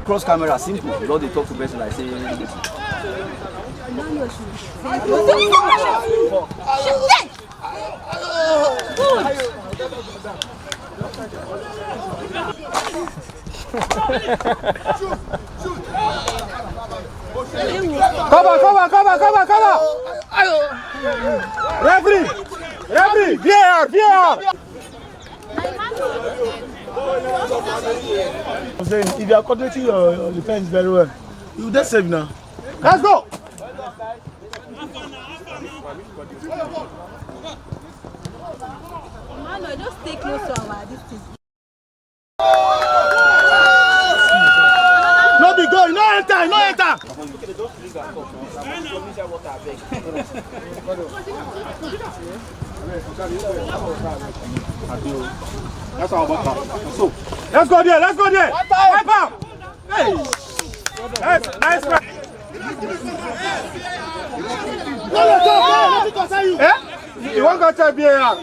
cross camera, simple. You know, they talk to person like say. Cover! Referee! VAR! I'm saying, if you are coordinating your defense very well, you just save now. Let's go! No, just stay close to our distance. No be going, no enter! That's our button. So, let's go there! Wipe out! Hey! Nice try! You won't go to BAR!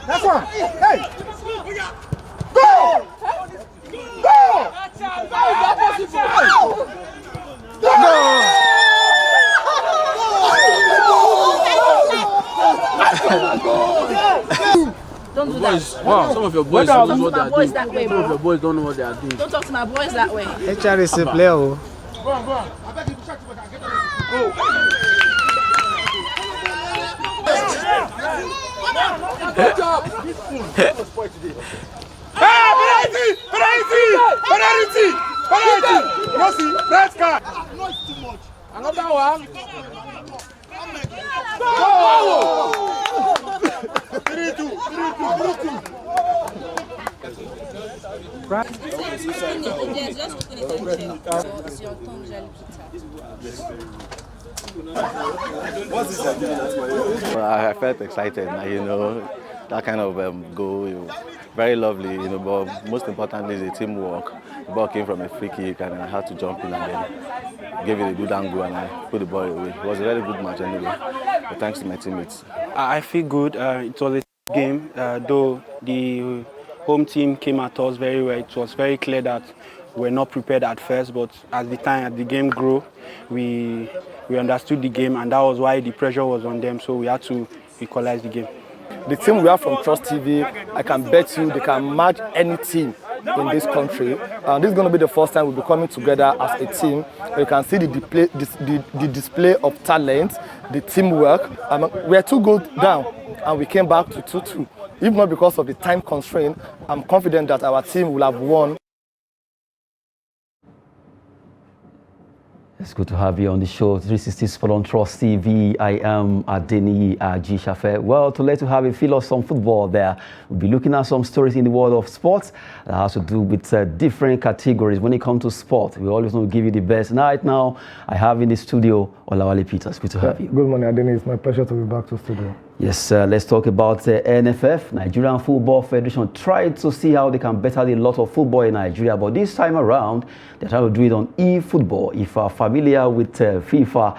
That's one! Hey! Go! Don't do that. Wow, some of your boys don't know what they are doing. Some of your boys don't know what they are doing. Don't talk to my boys that way. HR is a player. Go on. Penalty! You see, red card. Another one. Go! 3-2. Well, I felt excited, you know, that kind of goal, very lovely, you know, but most importantly, the teamwork. The ball came from a free kick and I had to jump in and then give it a good angle and I put the ball away. It was a very good match anyway, but thanks to my teammates. I feel good. It was a game, though the home team came at us very well. It was very clear that we were not prepared at first, but as the game grew, we understood the game, and that was why the pressure was on them, so we had to equalize the game. The team we have from Trust TV, I can bet you they can match any team in this country. This is going to be the first time we'll be coming together as a team. You can see the display of talent, the teamwork. We are 2 goals down and we came back to 2-2. If not because of the time constraint, I'm confident that our team will have won. It's good to have you on the show, 360 Sport on Trust TV. I am Adeni Aji. Well, to let you have a feel of some football there, we'll be looking at some stories in the world of sports that has to do with different categories. When it comes to sport, we always want to give you the best. Right now, I have in the studio Olawale Peters. Good to have you. Good morning, Adeni. It's my pleasure to be back to the studio. Yes, let's talk about NFF, Nigerian Football Federation. Tried to see how they can better the lot of football in Nigeria, but this time around, they're trying to do it on e-football. If you are familiar with FIFA,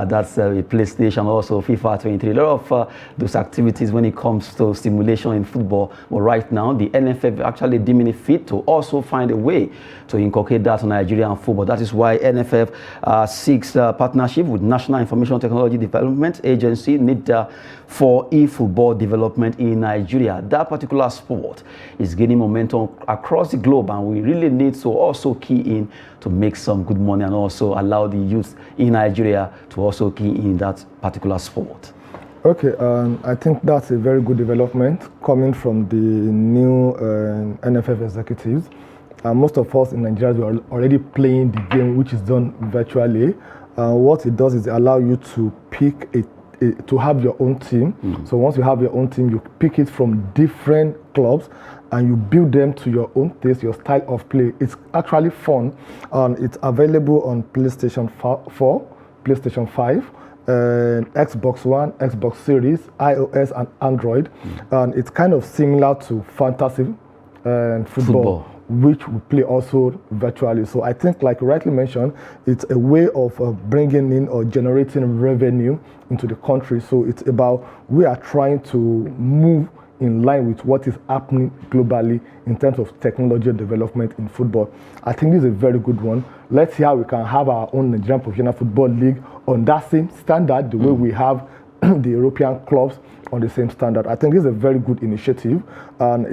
that's a PlayStation, also FIFA 23. A lot of those activities when it comes to stimulation in football. But right now, the NFF actually deeming it fit to also find a way to inculcate that on Nigerian football. That is why NFF seeks partnership with National Information Technology Development Agency, NITDA, for e-football development in Nigeria. That particular sport is gaining momentum across the globe, and we really need to also key in to make some good money and also allow the youth in Nigeria to also key in that particular sport. Okay, I think that's a very good development coming from the new NFF executives. Most of us in Nigeria are already playing the game, which is done virtually. What it does is allow you to pick to have your own team. So once you have your own team, you pick it from different clubs and you build them to your own taste, your style of play. It's actually fun. It's available on PlayStation 4, PlayStation 5, Xbox One, Xbox Series, iOS and Android. And it's kind of similar to fantasy and football. which we play also virtually. So I think, like you rightly mentioned, it's a way of bringing in or generating revenue into the country. So it's about, we are trying to move in line with what is happening globally in terms of technology development in football. I think this is a very good one. Let's see how we can have our own Nigerian Professional Football League on that same standard, the way we have the European clubs on the same standard. I think this is a very good initiative, and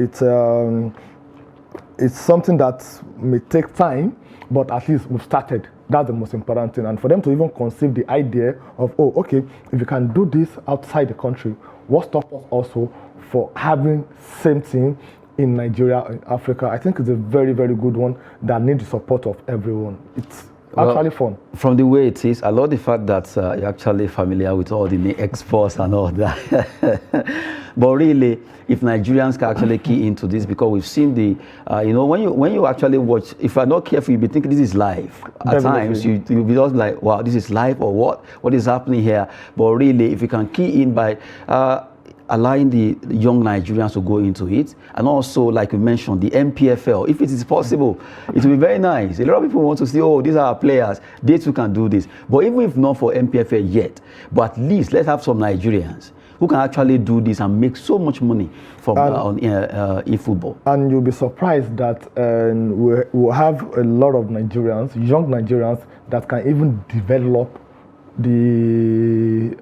it's something that may take time, but at least we've started. That's the most important thing. And for them to even conceive the idea of, oh, okay, if you can do this outside the country, what stops us also for having same thing in Nigeria and Africa? I think it's a very, very good one that needs the support of everyone. It's actually fun. From the way it is, I love the fact that you're actually familiar with all the exports and all that. But really, if Nigerians can actually key into this, because we've seen the, when you actually watch, if you're not careful, you'll be thinking this is live. At times, you'll be just like, wow, this is live, or what is happening here? But really, if you can key in by allowing the young Nigerians to go into it, and also, like you mentioned, the MPFL, if it is possible, it will be very nice. A lot of people want to see, oh, these are our players, they too can do this. But even if not for MPFL yet, but at least let's have some Nigerians who can actually do this and make so much money from e-football. And you'll be surprised that we'll have a lot of Nigerians, young Nigerians, that can even develop the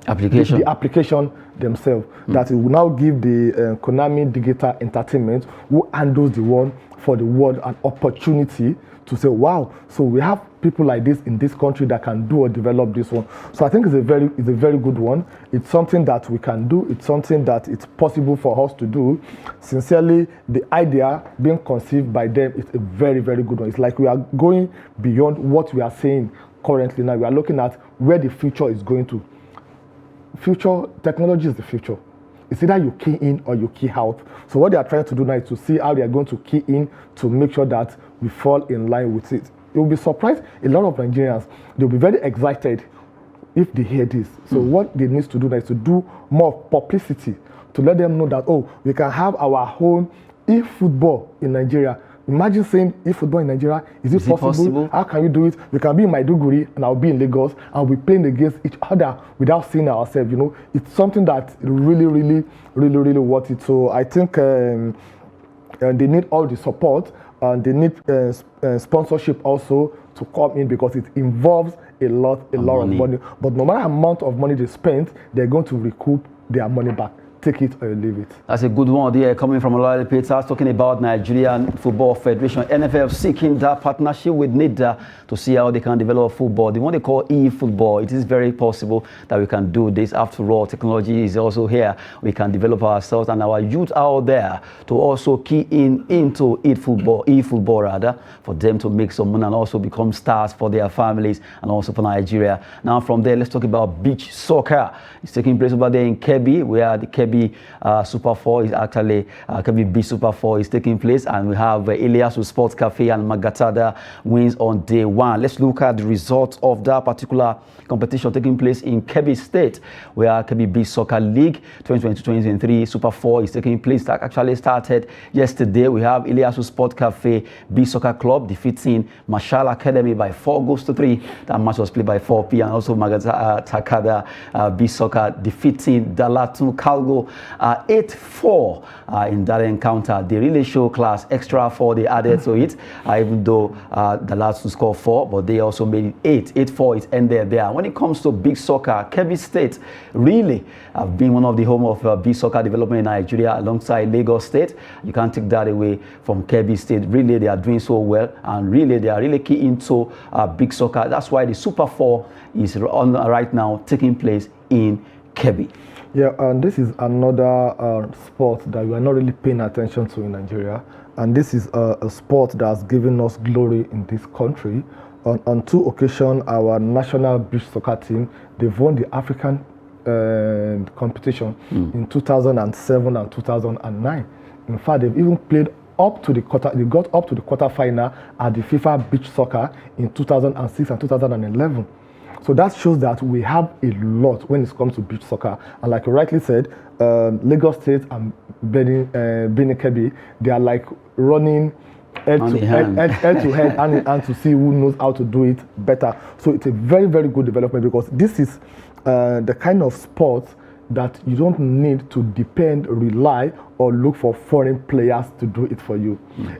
application themselves. That it will now give the Konami Digital Entertainment, who handles the one for the world, an opportunity to say, wow, so we have people like this in this country that can do or develop this one. So I think it's a very good one. It's something that we can do. It's something that it's possible for us to do. Sincerely, the idea being conceived by them is a very, very good one. It's like we are going beyond what we are saying currently now. We are looking at where the future is going to. Future technology is the future. It's either you key in or you key out. So what they are trying to do now is to see how they are going to key in to make sure that we fall in line with it. You'll be surprised, a lot of Nigerians, they'll be very excited if they hear this. So what they need to do now is to do more publicity, to let them know that, oh, we can have our own e-football in Nigeria. Imagine saying e-football in Nigeria, is it possible? How can we do it? We can be in Maiduguri and I'll be in Lagos and we're playing against each other without seeing ourselves, It's something that really worth it. So I think they need all the support, and they need sponsorship also to come in, because it involves a lot of money. But no matter the amount of money they spend, they're going to recoup their money back. Take it or leave it. That's a good one there, coming from Olale Peters, talking about Nigerian Football Federation, NFF seeking that partnership with NITDA to see how they can develop football. The one they call e-football. It is very possible that we can do this. After all, technology is also here. We can develop ourselves and our youth out there to also key into e-football rather, for them to make some money and also become stars for their families and also for Nigeria. Now from there, let's talk about beach soccer. It's taking place over there in Kebbi, where the Kebbi Super 4 is actually Kebbi Beach Super 4 is taking place, and we have Iliasu Sports Cafe and Magatada wins on day one. Let's look at the results of that particular competition taking place in Kebbi State, where Kebbi Beach Soccer League 2022-2023 Super 4 is taking place. That actually started yesterday. We have Iliasu Sports Cafe Beach Soccer Club defeating Marshall Academy by 4-3. That match was played by 4 p.m. and also Magatada Beach Soccer defeating Dalatun Calgo 8-4 in that encounter. They really show class. Extra 4 they added to it, even though the last to score 4, but they also made it 8-4. It ended there. When it comes to big soccer, Kebbi State really have been one of the home of big soccer development in Nigeria alongside Lagos State. You can't take that away from Kebbi State. Really, they are doing so well, and really they are really key into big soccer. That's why the Super 4 is on right now taking place in Kebbi. Yeah, and this is another sport that we are not really paying attention to in Nigeria. And this is a sport that's given us glory in this country. On 2 occasions, our national beach soccer team, they've won the African competition in 2007 and 2009. In fact, they've even played up to the they got up to the quarterfinal at the FIFA Beach Soccer in 2006 and 2011. So that shows that we have a lot when it comes to beach soccer. And like you rightly said, Lagos State and Benin Kebbi, they are like running head to head, hand in hand to see who knows how to do it better. So it's a very, very good development, because this is the kind of sport that you don't need to depend, rely, or look for foreign players to do it for you.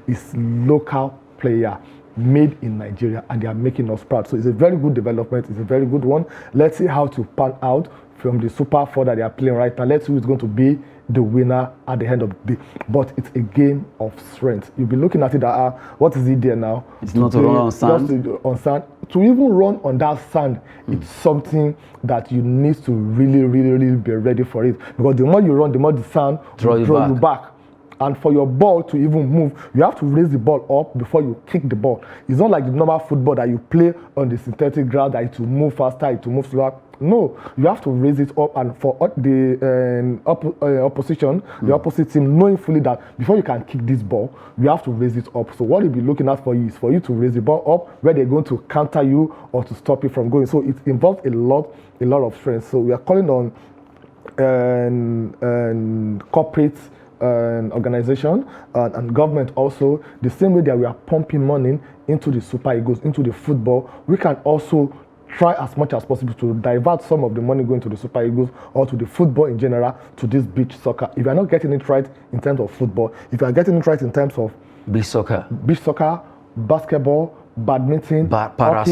It's local player made in Nigeria, and they are making us proud. So it's a very good development. It's a very good one. Let's see how to pan out from the Super 4 that they are playing right now. Let's see who's going to be the winner at the end of the day. But it's a game of strength. You'll be looking at it that, what is it there now? It's not to run on sand. On sand. To even run on that sand, it's something that you need to really, really, really be ready for it. Because the more you run, the more the sand will draw you back. And for your ball to even move, you have to raise the ball up before you kick the ball. It's not like the normal football that you play on the synthetic ground, that it will move faster, it will move slower. No, you have to raise it up, and for the opposition, the opposite team, knowing fully that before you can kick this ball, you have to raise it up. So what you'll be looking at for you is for you to raise the ball up where they're going to counter you or to stop you from going. So it involves a lot of strength. So we are calling on corporate organization and government also, the same way that we are pumping money into the Super Eagles, into the football, we can also try as much as possible to divert some of the money going to the Super Eagles or to the football in general to this beach soccer. If you are not getting it right in terms of football, if you are getting it right in terms of beach soccer, basketball, badminton, para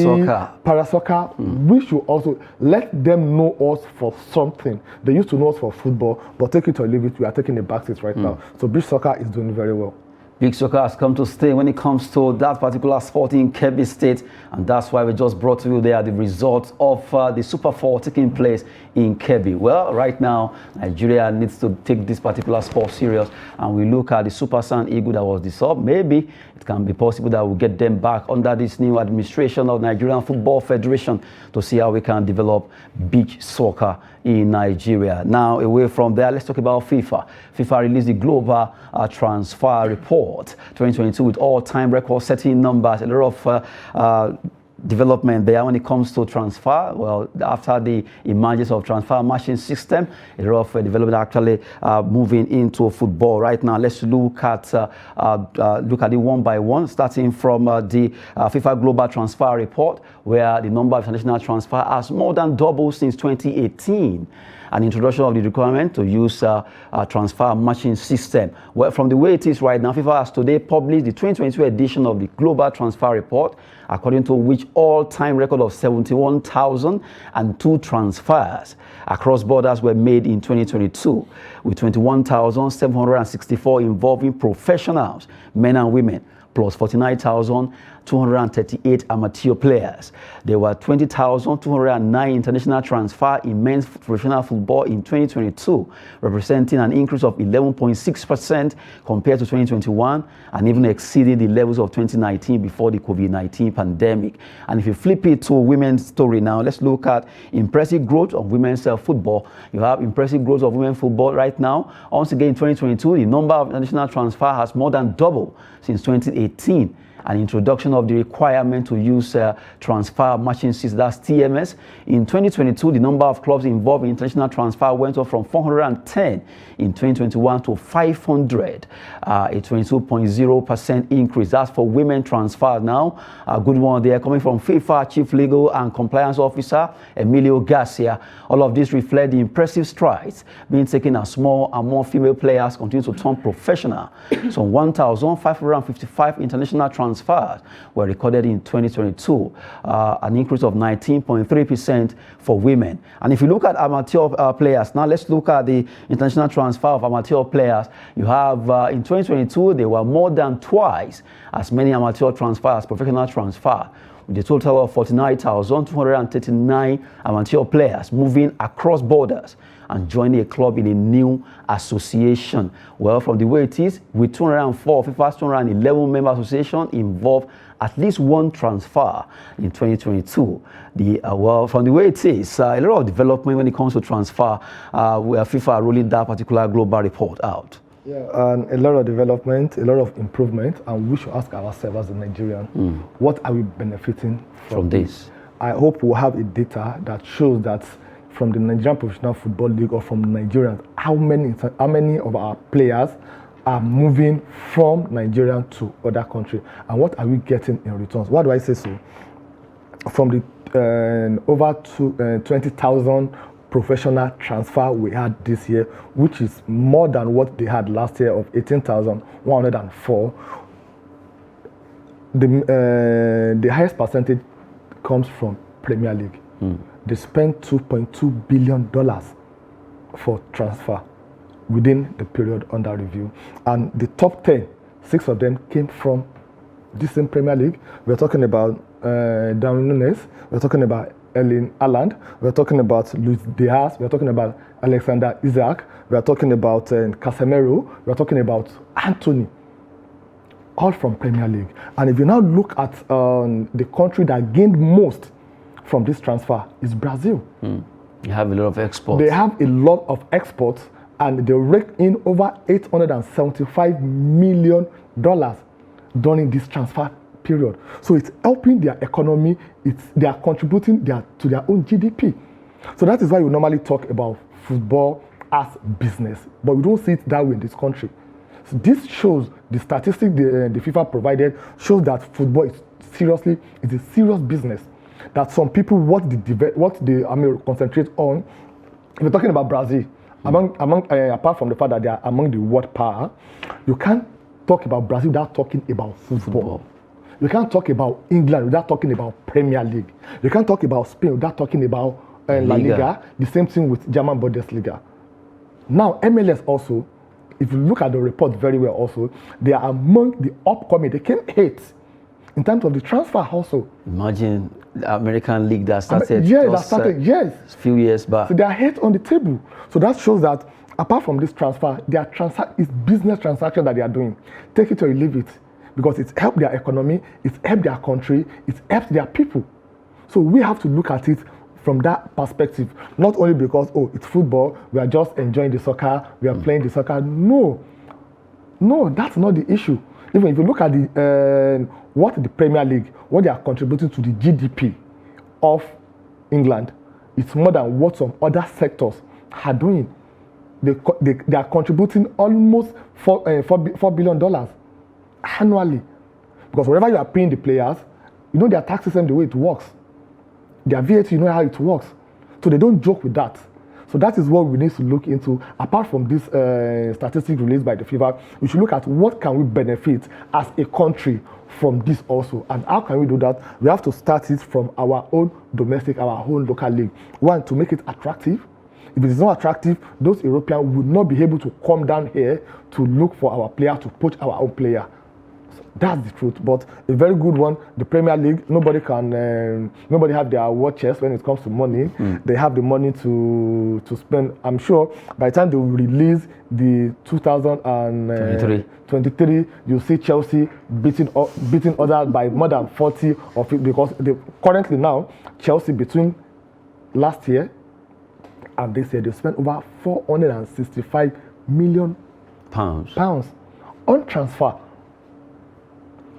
soccer, we should also let them know us for something. They used to know us for football, but take it or leave it, we are taking a backseat right now. So beach soccer is doing very well. Big soccer has come to stay when it comes to that particular sport in Kebbi State, and that's why we just brought to you there the results of the Super 4 taking place in Kebbi. Well, right now, Nigeria needs to take this particular sport serious, and we look at the Super Sand Eagle that was dissolved. Maybe it can be possible that we'll get them back under this new administration of Nigerian Football Federation to see how we can develop beach soccer in Nigeria. Now, away from there, let's talk about FIFA. FIFA released the global transfer report 2022 with all-time record-setting numbers. A lot of development there when it comes to transfer. Well, after the emergence of transfer matching system, a lot of development actually moving into football right now. Let's look at it one by one, starting from the FIFA Global Transfer Report, where the number of international transfer has more than doubled since 2018. An introduction of the requirement to use a transfer matching system. Well, from the way it is right now, FIFA has today published the 2022 edition of the Global Transfer Report, according to which all-time record of 71,002 transfers across borders were made in 2022, with 21,764 involving professionals, men and women, plus 49,238 amateur players. There were 20,209 international transfer in men's professional football in 2022, representing an increase of 11.6% compared to 2021, and even exceeding the levels of 2019 before the COVID-19 pandemic. And if you flip it to women's story now, let's look at impressive growth of women's football. You have impressive growth of women's football right now. Once again, in 2022, the number of international transfer has more than doubled since 2018. An introduction of the requirement to use transfer matching system, that's TMS. In 2022, the number of clubs involved in international transfer went up from 410 in 2021 to 500, a 22.0% increase. That's for women transfer now. A good one there coming from FIFA Chief Legal and Compliance Officer Emilio Garcia. All of this reflect the impressive strides being taken as more and more female players continue to turn professional. So 1,555 international transfers were recorded in 2022, an increase of 19.3% for women. And if you look at amateur players, now let's look at the international transfer of amateur players. You have in 2022, there were more than twice as many amateur transfers as professional transfer, with a total of 49,239 amateur players moving across borders and joining a club in a new association. Well, from the way it is, with 204 FIFA's 211 member association involved at least one transfer in 2022. Well, from the way it is, a lot of development when it comes to transfer, where FIFA rolling that particular global report out. Yeah, and a lot of development, a lot of improvement, and we should ask ourselves as a Nigerian, what are we benefiting from this? I hope we'll have a data that shows that from the Nigerian Professional Football League or from Nigerians, how many of our players are moving from Nigeria to other countries, and what are we getting in returns? Why do I say so? From the over 20,000 professional transfer we had this year, which is more than what they had last year of 18,104. The highest percentage comes from Premier League. They spent $2.2 billion for transfer within the period under review. And the top 10, 6 of them came from this same Premier League. We're talking about Darwin Núñez, we're talking about Erling Haaland, we're talking about Luis Diaz, we're talking about Alexander Isak, we're talking about Casemiro, we're talking about Anthony. All from Premier League. And if you now look at the country that gained most from this transfer is Brazil. You have a lot of exports. They have a lot of exports, and they rake in over $875 million during this transfer period. So it's helping their economy. They are contributing to their own GDP. So that is why we normally talk about football as business, but we don't see it that way in this country. So this shows, the statistic the FIFA provided shows that football is a serious business. That some people what they concentrate on. If you're talking about Brazil, apart from the fact that they are among the world power, you can't talk about Brazil without talking about football. You can't talk about England without talking about Premier League. You can't talk about Spain without talking about La Liga. The same thing with German Bundesliga. Now MLS also, if you look at the report very well also, they are among the upcoming. They came 8th in terms of the transfer also. Imagine the American League that started a few years back. So they are 8th on the table. So that shows that apart from this transfer, it's business transaction that they are doing. Take it or you leave it. Because it's helped their economy, it's helped their country, it's helped their people. So we have to look at it from that perspective. Not only because, it's football, we are just enjoying the soccer, we are playing the soccer. No, that's not the issue. Even if you look at what the Premier League, what they are contributing to the GDP of England, it's more than what some other sectors are doing. They are contributing almost $4 billion annually. Because wherever you are paying the players, you know their tax system, the way it works. Their VAT, you know how it works. So they don't joke with that. So that is what we need to look into. Apart from this statistic released by the FIFA, we should look at what can we benefit as a country from this also. And how can we do that? We have to start it from our own domestic, our own local league. One, to make it attractive. If it is not attractive, those Europeans would not be able to come down here to look for our player, to poach our own player. That's the truth, but a very good one. The Premier League, nobody have their war chest when it comes to money. They have the money to spend. I'm sure by the time they will release the 2023, you'll see Chelsea beating others by more than 40 or 50, because currently now Chelsea, between last year and this year, they spent over £465 million on transfer.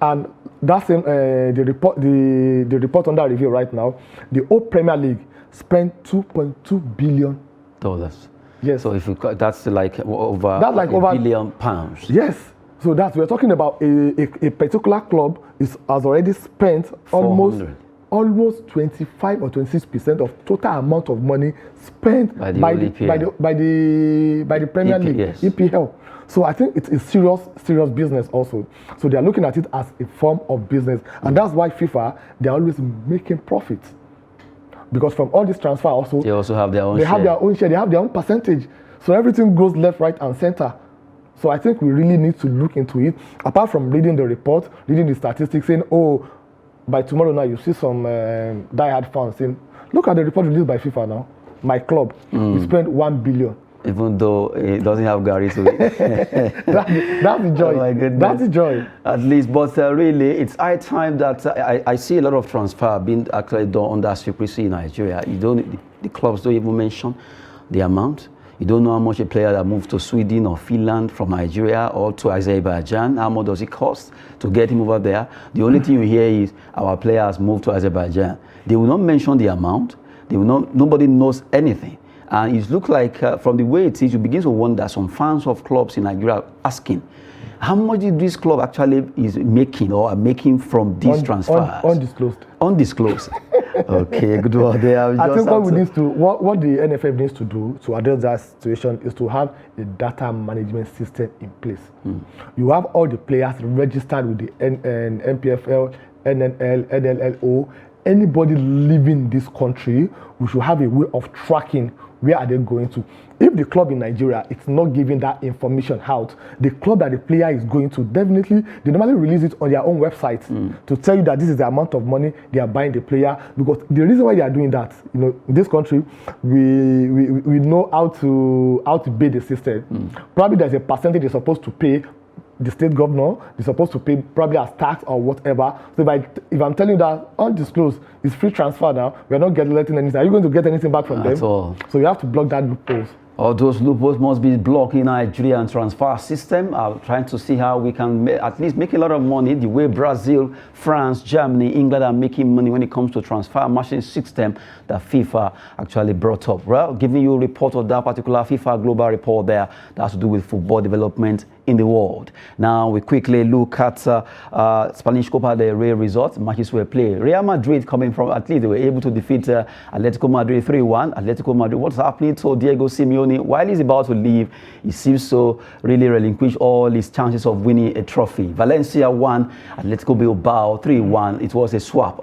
And that's the report under review right now. The whole Premier League spent $2.2 billion. Yes. So if that's like over £1 billion. Yes. So we're talking about a particular club has already spent almost 25 or 26% of total amount of money spent by the Premier League, EPL. So I think it's a serious business also. So they are looking at it as a form of business. And that's why FIFA, they are always making profits. Because from all this transfer also, they also have their own share. Have their own share, they have their own percentage. So everything goes left, right, and center. So I think we really need to look into it. Apart from reading the report, reading the statistics, saying, by tomorrow now you see some die-hard fans saying, look at the report released by FIFA now. My club, we spent $1 billion. Even though it doesn't have Gary to it. That's the joy. Oh my goodness. That's the joy. At least, but really, it's high time that I see a lot of transfer being actually done under secrecy in Nigeria. The clubs don't even mention the amount. We don't know how much a player that moved to Sweden or Finland from Nigeria or to Azerbaijan, how much does it cost to get him over there. The only thing you hear is our players moved to Azerbaijan. They will not mention the amount. They will not. Nobody knows anything. And it looks like from the way it is, you begin to wonder, some fans of clubs in Nigeria are asking, how much did this club actually is making or are making from these transfers? Undisclosed. Undisclosed. Okay, good one there. I think what the NFF needs to do to address that situation is to have a data management system in place. You have all the players registered with the NPFL, NNL, NLLO. Anybody living in this country, we should have a way of tracking where are they going to. If the club in Nigeria is not giving that information out, the club that the player is going to, definitely, they normally release it on their own website to tell you that this is the amount of money they are buying the player. Because the reason why they are doing that, in this country, we know how to pay the system. Probably there's a percentage they're supposed to pay the state governor, they're supposed to pay probably as tax or whatever. So if I'm telling you that undisclosed, it's free transfer now, we're not letting anything. Are you going to get anything back from them? At all. So you have to block that loopholes. All those loopholes must be blocked in Nigerian transfer system. I'm trying to see how we can at least make a lot of money the way Brazil, France, Germany, England are making money when it comes to transfer matching system that FIFA actually brought up. Well, giving you a report of that particular FIFA global report there that has to do with football development in the world. Now we quickly look at Spanish Copa del Rey results. Matches were played. Real Madrid coming from, at least they were able to defeat Atletico Madrid 3-1. Atletico Madrid, what's happening to Diego Simeone? While he's about to leave, he seems to really relinquish all his chances of winning a trophy. Valencia won, Atletico Bilbao 3-1. It was a swap.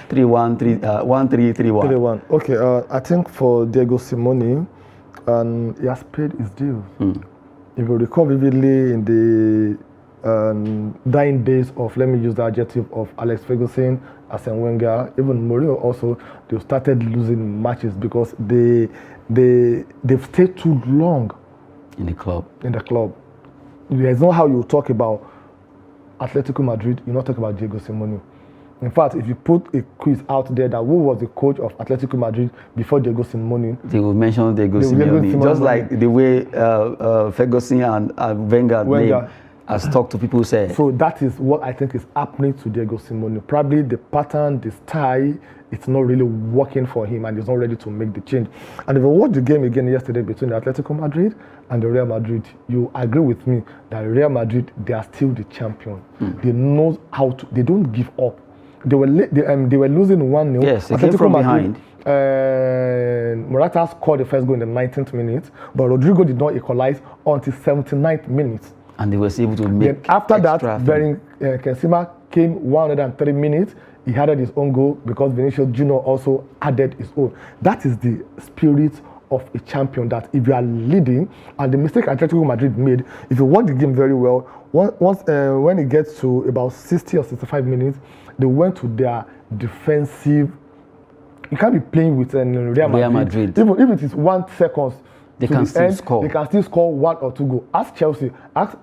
3-1, 1-3, 3-1. Okay, I think for Diego Simeone, he has paid his dues. If you recall vividly in the dying days of, let me use the adjective of Alex Ferguson, Arsene Wenger, even Mourinho also, they started losing matches because they've stayed too long in the club. There's not how you talk about Atletico Madrid, you not talk about Diego Simeone. In fact, if you put a quiz out there that who was the coach of Atletico Madrid before Diego Simeone, they will mention Diego Simeone, just like the way Ferguson and Wenger has talked to people say. So that is what I think is happening to Diego Simeone. Probably the pattern, the style, it's not really working for him and he's not ready to make the change. And if you watch the game again yesterday between the Atletico Madrid and the Real Madrid, you agree with me that Real Madrid, they are still the champion. They know how to, they don't give up. They were losing 1-0. Yes, they came from behind. Morata scored the first goal in the 19th minute, but Rodrigo did not equalize until 79th minute. And they were able to make. Then after that, Benzema came 103 minutes. He added his own goal because Vinicius Junior also added his own. That is the spirit of a champion. That if you are leading, and the mistake Atletico Madrid made, if you watch the game very well, when it gets to about 60 or 65 minutes, they went to their defensive. You can't be playing with Real Madrid. Even if it is 1 second, they can still score. They can still score 1 or 2 goals. Ask Chelsea, ask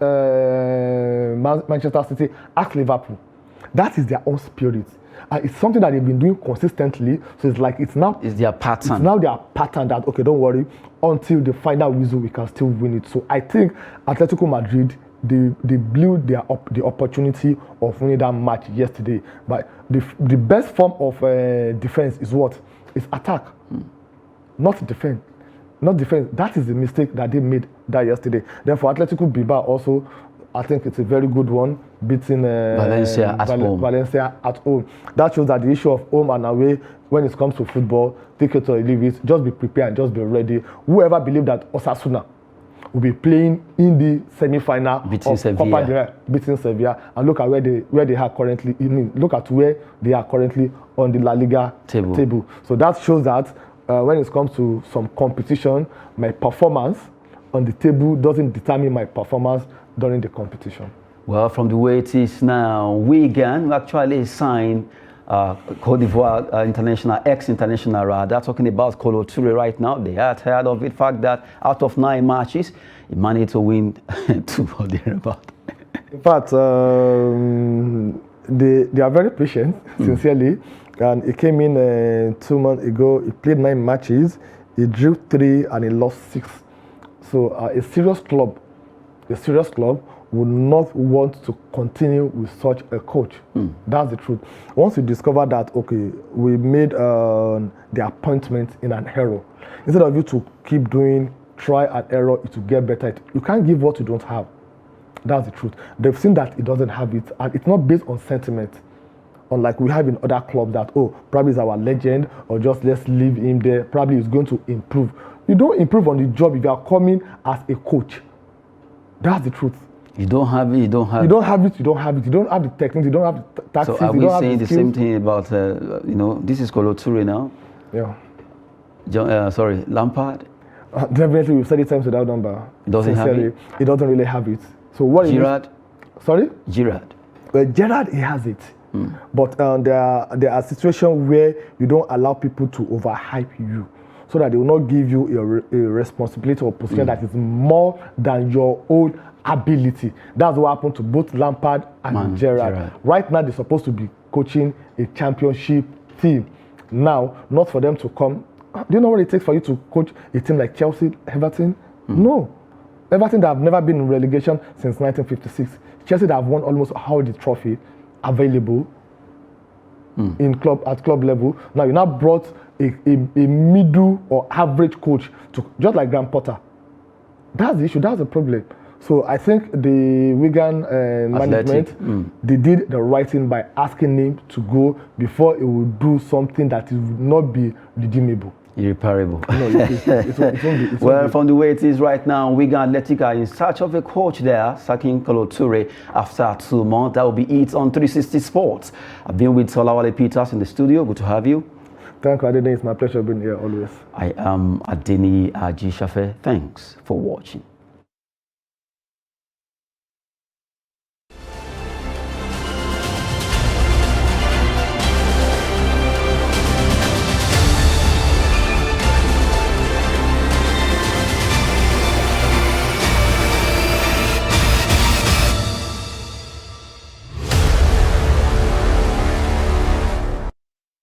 Manchester City, ask Liverpool. That is their own spirit. It's something that they've been doing consistently. So it's like it's their pattern. It's now their pattern that, okay, don't worry, until the final whistle we can still win it. So I think Atletico Madrid, they blew the opportunity of winning that match yesterday. But the best form of defense is what? It's attack, not defense. Not defense. That is the mistake that they made that yesterday. Therefore, Atletico Bilbao also, I think it's a very good one, beating Valencia at home. That shows that the issue of home and away, when it comes to football, take it or leave it, just be prepared and just be ready. Whoever believed that Osasuna will be playing in the semi-final beating Sevilla, and look at where they are currently. Look at where they are currently on the La Liga table. So that shows that when it comes to some competition, my performance on the table doesn't determine my performance during the competition. Well, from the way it is now, Wigan actually signed Cote d'Ivoire international, ex-international rather, talking about Kolo Touré right now. They are tired of the fact that out of 9 matches, he managed to win 2 or thereabout. In fact, they are very patient, sincerely. And he came in 2 months ago. He played 9 matches. He drew 3 and he lost 6. So a serious club would not want to continue with such a coach. That's the truth. Once you discover that, okay, we made the appointment in an error, instead of you to keep doing try and error to get better, you can't give what you don't have. That's the truth. They've seen that it doesn't have it, and it's not based on sentiment. Unlike we have in other clubs that, oh, probably is our legend, or just let's leave him there, probably he's going to improve. You don't improve on the job if you are coming as a coach. That's the truth. You don't have it, you don't have it. You don't have it, you don't have it. You don't have the techniques, you don't have the tactics. So are we saying the same thing about, this is Kolo Toure now? Yeah. Lampard? Definitely, we've said it times without number. It doesn't have it? He doesn't really have it. So what? Gerrard? Sorry? Gerrard. Well, Gerrard, he has it. But there are situations where you don't allow people to overhype you, so that they will not give you a responsibility or position that is more than your own ability. That's what happened to both Lampard and Gerrard. Right now, they're supposed to be coaching a championship team. Now, not for them to come. Do you know what it takes for you to coach a team like Chelsea, Everton? No. Everton that have never been in relegation since 1956. Chelsea that have won almost all the trophy available at club level. Now you now brought a middle or average coach to, just like Graham Potter. That's the issue. That's the problem. So I think the Wigan management, they did the right thing by asking him to go before he would do something that would not be redeemable. Irreparable. No, it won't be. Well, from the way it is right now, Wigan Athletic are in search of a coach there, sacking Kolo Toure after 2 months. That will be it on 360 Sports. I've been with Solawale Peters in the studio. Good to have you. Thank you, Adeni. It's my pleasure being here always. I am Adeni Ajishafe. Thanks for watching.